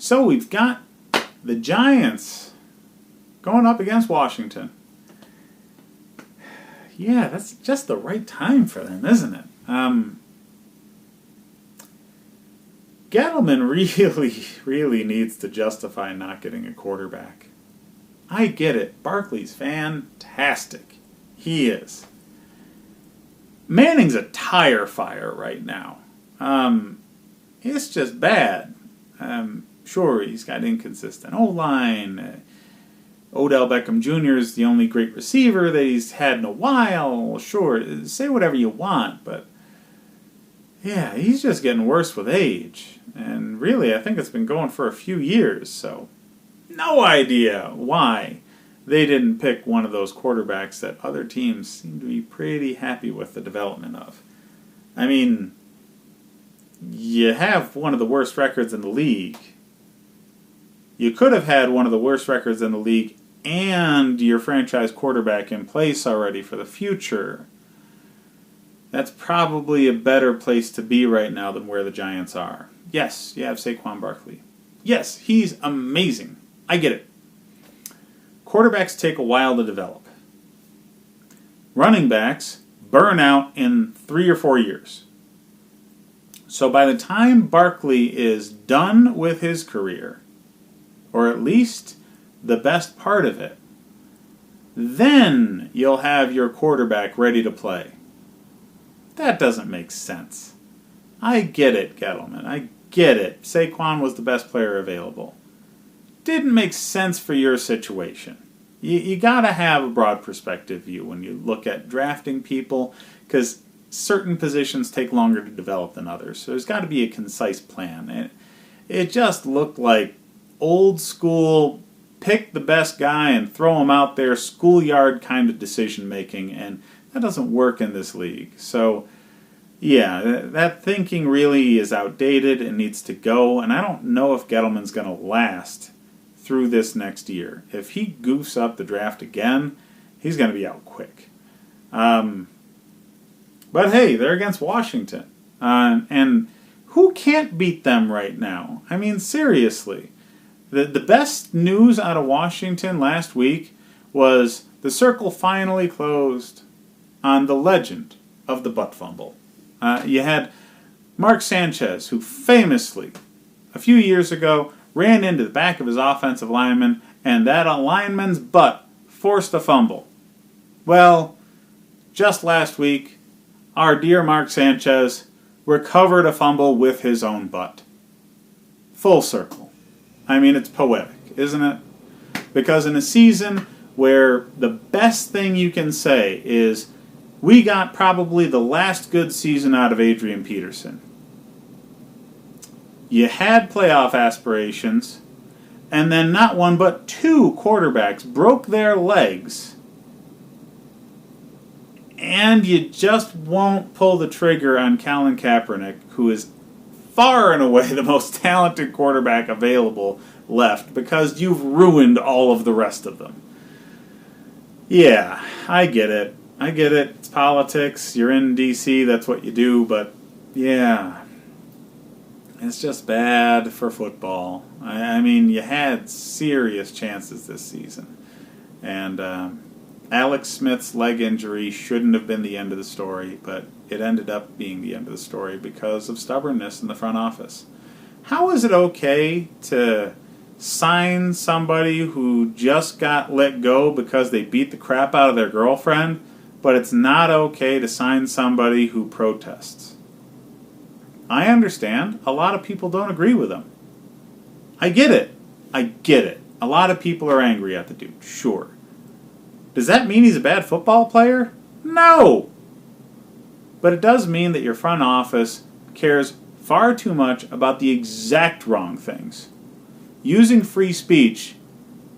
So we've got the Giants going up against Washington. Yeah, that's just the right time for them, isn't it? Gettleman really needs to justify not getting a quarterback. I get it. Barkley's fantastic. He is. Manning's a tire fire right now. It's just bad. Sure, he's got inconsistent O-line. Odell Beckham Jr. is the only great receiver that he's had in a while. Sure, say whatever you want, but yeah, he's just getting worse with age. And really, I think it's been going for a few years, so no idea why they didn't pick one of those quarterbacks that other teams seem to be pretty happy with the development of. I mean, you have one of the worst records in the league. You could have had one of the worst records in the league and your franchise quarterback in place already for the future. That's probably a better place to be right now than where the Giants are. Yes, you have Saquon Barkley. Yes, he's amazing. I get it. Quarterbacks take a while to develop. Running backs burn out in 3 or 4 years. So by the time Barkley is done with his career, or at least the best part of it, then you'll have your quarterback ready to play. That doesn't make sense. I get it, Gettleman. I get it. Saquon was the best player available. Didn't make sense for your situation. You gotta have a broad perspective view when you look at drafting people, because certain positions take longer to develop than others. So there's got to be a concise plan. It just looked like old school, pick the best guy and throw him out there, schoolyard kind of decision making, and that doesn't work in this league. So yeah, that thinking really is outdated and needs to go, and I don't know if Gettleman's going to last through this next year. If he goofs up the draft again, he's going to be out quick. But hey, they're against Washington. And who can't beat them right now? I mean, seriously. The best news out of Washington last week was the circle finally closed on the legend of the butt fumble. You had Mark Sanchez, who famously, a few years ago, ran into the back of his offensive lineman, and that lineman's butt forced a fumble. Well, just last week, our dear Mark Sanchez recovered a fumble with his own butt. Full circle. I mean, it's poetic, isn't it? Because in a season where the best thing you can say is, we got probably the last good season out of Adrian Peterson. You had playoff aspirations, and then not one but 2 quarterbacks broke their legs, and you just won't pull the trigger on Colin Kaepernick, who is far and away the most talented quarterback available left, because you've ruined all of the rest of them. Yeah, I get it. It's politics. You're in D.C., that's what you do, but yeah, it's just bad for football. I mean, you had serious chances this season. And Alex Smith's leg injury shouldn't have been the end of the story, but it ended up being the end of the story because of stubbornness in the front office. How is it okay to sign somebody who just got let go because they beat the crap out of their girlfriend, but it's not okay to sign somebody who protests? I understand. A lot of people don't agree with him. I get it. A lot of people are angry at the dude, sure. Does that mean he's a bad football player? No! But it does mean that your front office cares far too much about the exact wrong things. Using free speech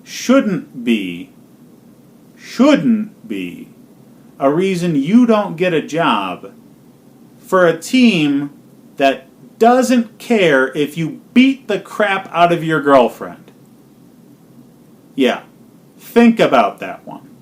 shouldn't be a reason you don't get a job for a team that doesn't care if you beat the crap out of your girlfriend. Yeah, think about that one.